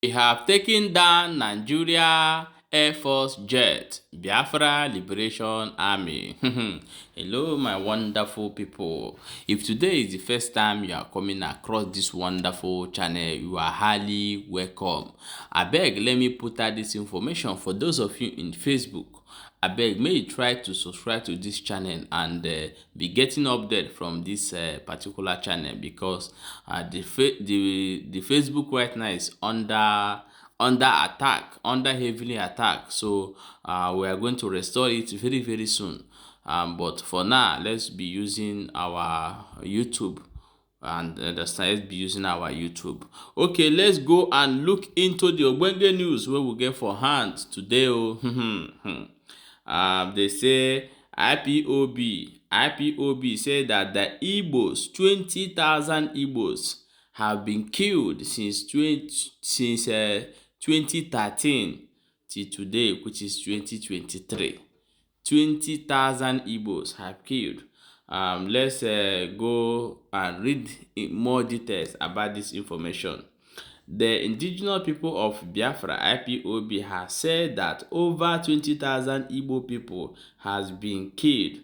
We have taken down Nigeria Air Force jet, Biafra Liberation Army. Hello, my wonderful people. If today is the first time you are coming across this wonderful channel, you are highly welcome. I beg, let me put out this information for those of you in Facebook. I beg, may you try to subscribe to this channel and be getting update from this particular channel, because the Facebook right now is under attack, under heavily attack. So we are going to restore it very soon. But for now, let's be using our YouTube and understand. Let's be using our YouTube. Okay, let's go and look into the Ogbonge news where we get for hand today. Oh. They say IPOB say that the Igbos, 20,000 Igbos have been killed since 2013 till today, which is 2023. 20,000 Igbos have killed. Let's go and read in more details about this information. The indigenous people of Biafra, IPOB, has said that over 20,000 Igbo people has been killed.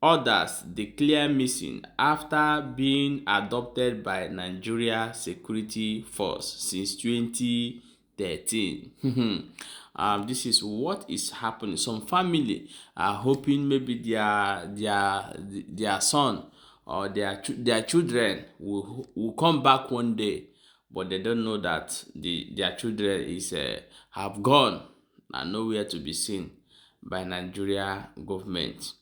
Others declare missing after being adopted by Nigeria Security Force since 2013. This is what is happening. Some family are hoping maybe their son or their children will come back one day, but they don't know that their children is have gone and nowhere to be seen by Nigeria government.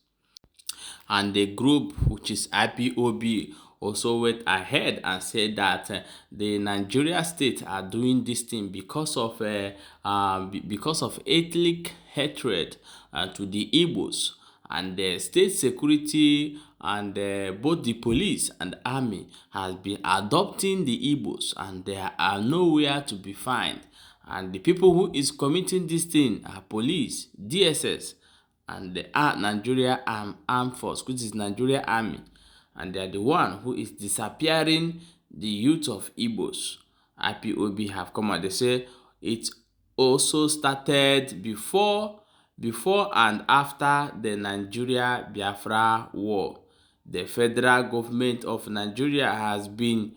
And the group, which is IPOB, also went ahead and said that the Nigeria state are doing this thing because of ethnic hatred to the Igbos, and the state security and both the police and army has been adopting the Igbos, and they are nowhere to be found. And the people who is committing this thing are police, DSS, and the Nigeria Armed Force, which is Nigeria Army, and they are the one who is disappearing the youth of Igbos. IPOB have come out. They say it also started before and after the Nigeria Biafra war. The federal government of Nigeria has been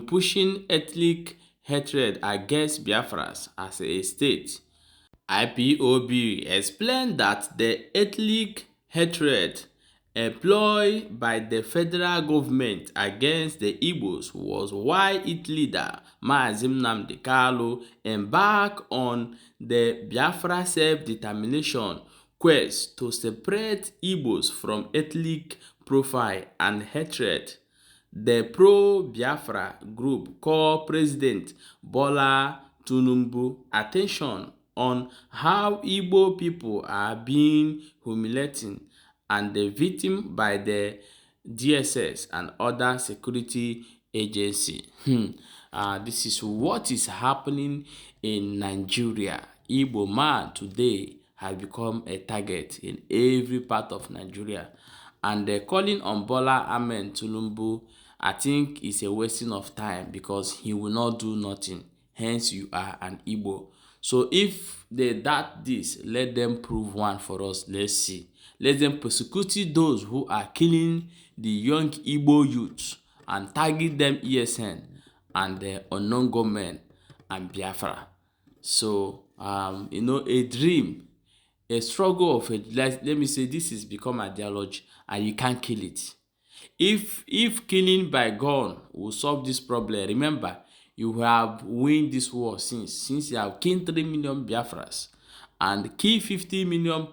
pushing ethnic hatred against Biafras as a state. IPOB explained that the ethnic hatred employed by the federal government against the Igbos was why its leader, Mazi Nnamdi Kanu, embarked on the Biafra self-determination quest to separate Igbos from ethnic profile and hatred. The pro-Biafra group called President Bola Tinubu attention on how Igbo people are being humiliated and the victim by the DSS and other security agency. This is what is happening in Nigeria. Igbo man today has become a target in every part of Nigeria, and the calling on Bola Ahmed Tinubu, I think, is a wasting of time, because he will not do nothing. Hence, you are an Igbo. So if they doubt this, let them prove one for us. Let's see. Let them persecute those who are killing the young Igbo youth and target them ESN and the unknown government and Biafra. So, a dream, a struggle of a, let me say, this is become ideology, and you can't kill it. If killing by gun will solve this problem, remember, you have win this war since you have killed 3 million Biafras and kill 50 million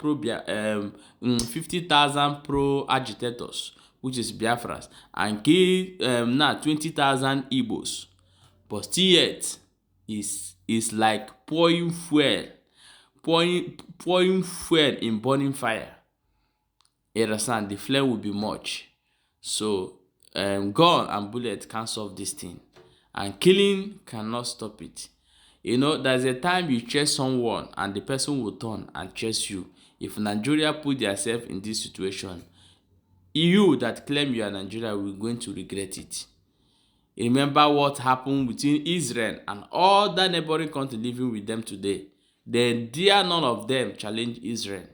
50,000 pro agitators, which is Biafras, and kill now 20,000 Igbos. But still yet is like pouring fuel in burning fire. You understand? The flame will be much. So gun and bullet can't solve this thing, and killing cannot stop it. There's a time you chase someone and the person will turn and chase you. If Nigeria put yourself in this situation, you that claim you are Nigeria will going to regret it. Remember what happened between Israel and all the neighboring countries living with them today. Then dare none of them challenge Israel.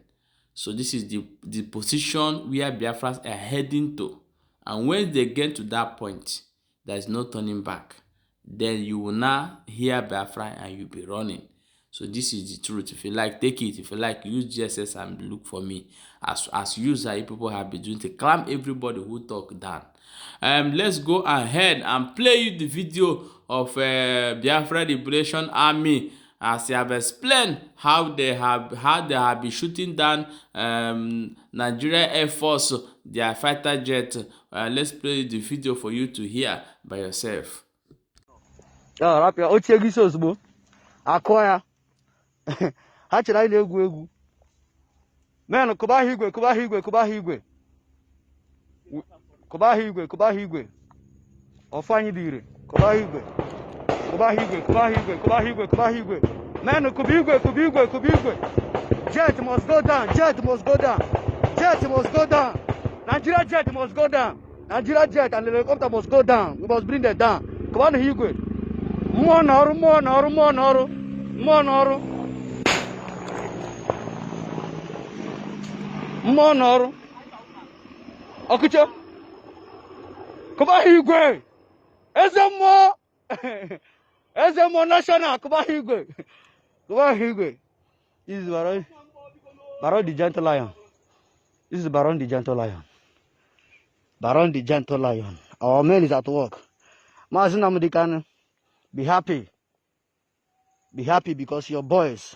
So this is the position where Biafrans are heading to. And when they get to that point, there is no turning back. Then you will now hear Biafra and you'll be running. So this is the truth. If you like, take it. If you like, use GSS and look for me. As usual, people have been doing to clamp everybody who talk down. Let's go ahead and play you the video of Biafra Liberation Army as they have explained how they have been shooting down Nigeria Air Force, their fighter jet. Let's play the video for you to hear by yourself. Rapia ochie gị ozugbo akọ ya ha chere anyị na-egwu egwu men kụba ahụ igwe kụba ahụ igwe kụba ahụ igwe kụba ahụ igwe kụba ahụ igwe ọfọ anyị dị ire kụba ahụ igwe kụba ahụ igwe kụba ahụ igwe kụba ahụ igwe kụba ahụ igwe men kụba igwe kụba igwe kụba igwe jet must go down, jet must go down, jet must go down, Nigeria jet must go down, Nigeria jet and the helicopter must go down. We must bring them down. Come on igwe mmụọ n'ọrụ mmụọ n'ọrụ mmụọ n'ọrụ mmụọ n'ọrụ mmụọ n'ọrụ ọkụcha kụba ha igwe eze mmụọ national kụba ha igwe kụba ha igwe. This is Baron the Gentle Lion. This is Baron the Gentle Lion. Baron the Gentle Lion. Our man is at work. Mazinamudikana, be happy. Be happy because your boys,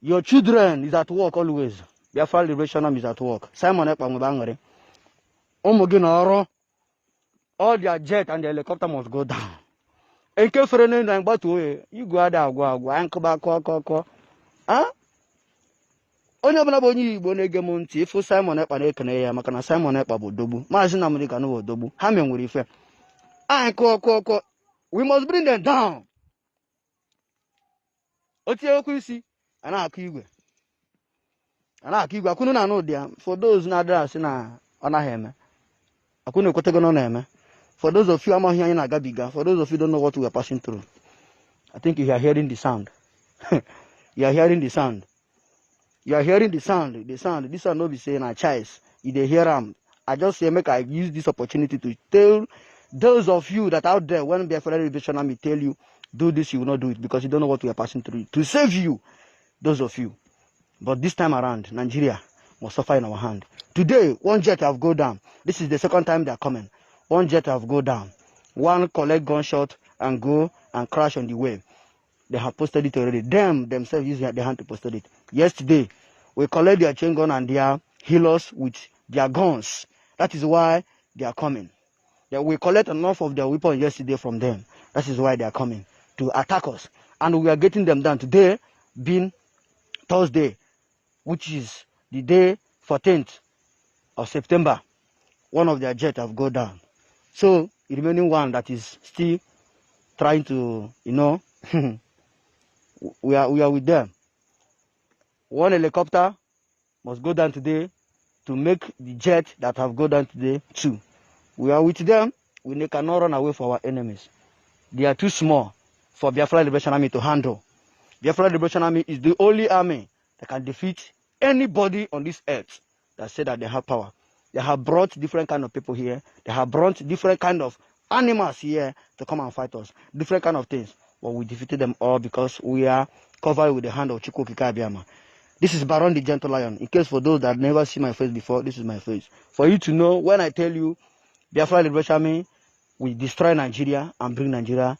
your children is at work always. Biafra Liberation Army is at work. Simon Ekpamubangare. Omogino, all their jet and the helicopter must go down. In case for any time, but you go out there, go and come back, call. Huh? Onye ọbụla bụ onye Igbo na-ege m ntị ịfụ Simon Ekpa na-ekene ya maka na Simon Ekpa bụ odogbu. Maazị Nnamdi Kanu bụ odogbu. Ha menwere ife. Anyị kụọ. We must bring them down. O tie okwu isi, a na-akụ igwe. Akwụnụ na anụ ụdị ya. For those na-adịrị asị na ọ naghị eme. Akwụnụ ekwetego na ọ na-eme. For those of you amaghị anyị na-agabiga. For those of you don't know what we are passing through. I think you are hearing the sound. You are hearing the sound. You are hearing the sound. This sound no be saying a choice. You dey hear them. I just say make I use this opportunity to tell those of you that out there when Biafra Liberation Army tell you do this, you will not do it because you don't know what we are passing through. To save you, those of you. But this time around, Nigeria must suffer in our hand. Today, one jet have go down. This is the second time they are coming. One jet have go down. One collect gunshot and go and crash on the way. They have posted it already. Themselves use their hand to post it. Yesterday, we collect their chain gun and their healers with their guns. That is why they are coming. We collect enough of their weapons yesterday from them. That is why they are coming to attack us. And we are getting them down. Today being Thursday, which is the day 14th of September. One of their jets have gone down. So, the remaining one that is still trying to, we are with them. One helicopter must go down today to make the jet that have gone down today too. We are with them. We cannot run away from our enemies. They are too small for Biafra Liberation Army to handle. Biafra Liberation Army is the only army that can defeat anybody on this earth that said that they have power. They have brought different kind of people here. They have brought different kind of animals here to come and fight us. Different kind of things. But we defeated them all because we are covered with the hand of Chukwu Okike Abiama. This is Baron the Gentle Lion. In case for those that never see my face before, this is my face. For you to know, when I tell you, Biafra Liberation Army will destroy Nigeria and bring Nigeria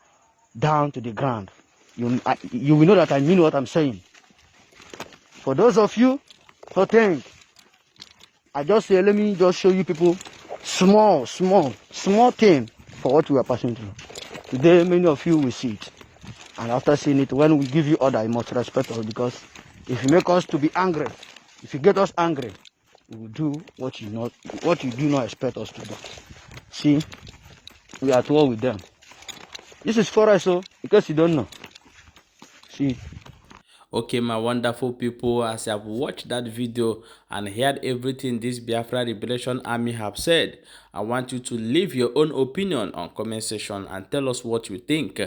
down to the ground. You will know that I mean what I'm saying. For those of you who think, I just say, let me just show you people small thing for what we are passing through. Today, many of you will see it. And after seeing it, when we give you order, you must respect us because if you make us to be angry, if you get us angry, we will do what you do not expect us to do. See, we are at war with them. This is forest, so because you don't know. See. Okay, my wonderful people, as I've watched that video, and heard everything this Biafra Liberation Army have said. I want you to leave your own opinion on comment section and tell us what you think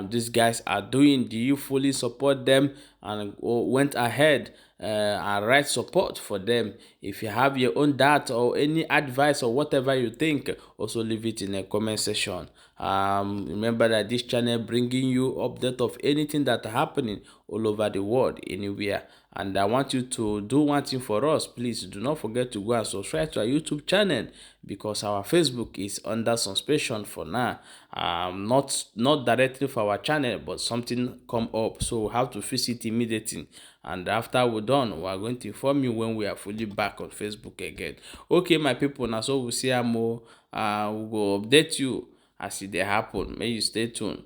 these guys are doing. Do you fully support them and went ahead and write support for them? If you have your own data or any advice or whatever you think, also leave it in the comment section. Remember that this channel bringing you update of anything that happening all over the world, anywhere. And I want you to do one thing for us. Please do not forget to go and subscribe to our YouTube channel, because our Facebook is under suspension for now. Not directly for our channel, but something come up, so we have to fix it immediately. And after we're done, we are going to inform you when we are fully back on Facebook again. Okay, my people, now so we see more. We will update you as it happen. May you stay tuned.